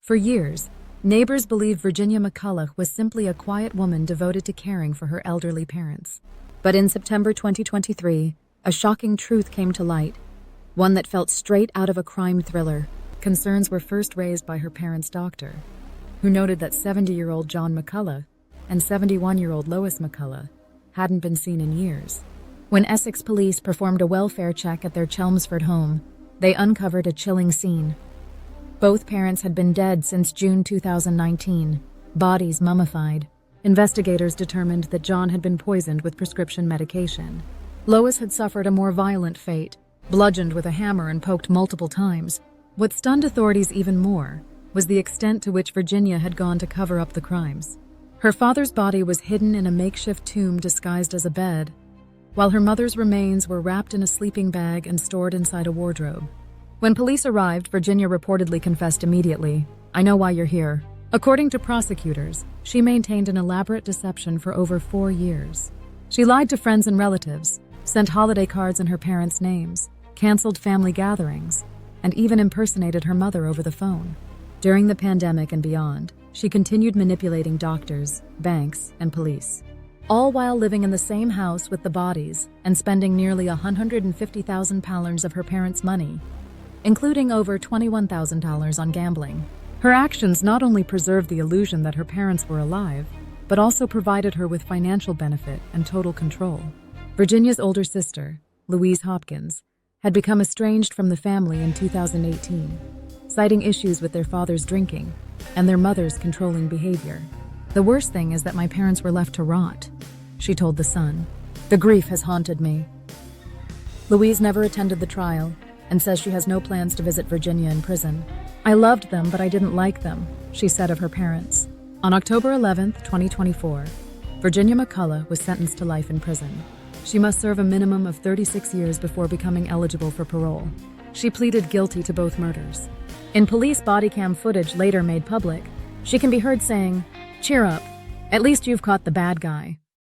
For years, neighbors believed Virginia McCullough was simply a quiet woman devoted to caring for her elderly parents. But in September 2023, a shocking truth came to light, one that felt straight out of a crime thriller. Concerns were first raised by her parents' doctor, who noted that 70-year-old John McCullough and 71-year-old Lois McCullough hadn't been seen in years. When Essex police performed a welfare check at their Chelmsford home, they uncovered a chilling scene. Both parents had been dead since June 2019, bodies mummified. Investigators determined that John had been poisoned with prescription medication. Lois had suffered a more violent fate, bludgeoned with a hammer and poked multiple times. What stunned authorities even more was the extent to which Virginia had gone to cover up the crimes. Her father's body was hidden in a makeshift tomb disguised as a bed, while her mother's remains were wrapped in a sleeping bag and stored inside a wardrobe. When police arrived, Virginia reportedly confessed immediately, "I know why you're here." According to prosecutors, she maintained an elaborate deception for over 4 years. She lied to friends and relatives, sent holiday cards in her parents' names, canceled family gatherings, and even impersonated her mother over the phone. During the pandemic and beyond, she continued manipulating doctors, banks, and police, all while living in the same house with the bodies and spending nearly £150,000 of her parents' money, including over $21,000 on gambling. Her actions not only preserved the illusion that her parents were alive, but also provided her with financial benefit and total control. Virginia's older sister, Louise Hopkins, had become estranged from the family in 2018, citing issues with their father's drinking and their mother's controlling behavior. "The worst thing is that my parents were left to rot," she told The Sun. "The grief has haunted me." Louise never attended the trial and says she has no plans to visit Virginia in prison. "I loved them, but I didn't like them," she said of her parents. On October 11, 2024, Virginia McCullough was sentenced to life in prison. She must serve a minimum of 36 years before becoming eligible for parole. She pleaded guilty to both murders. In police body cam footage later made public, she can be heard saying, "Cheer up, at least you've caught the bad guy."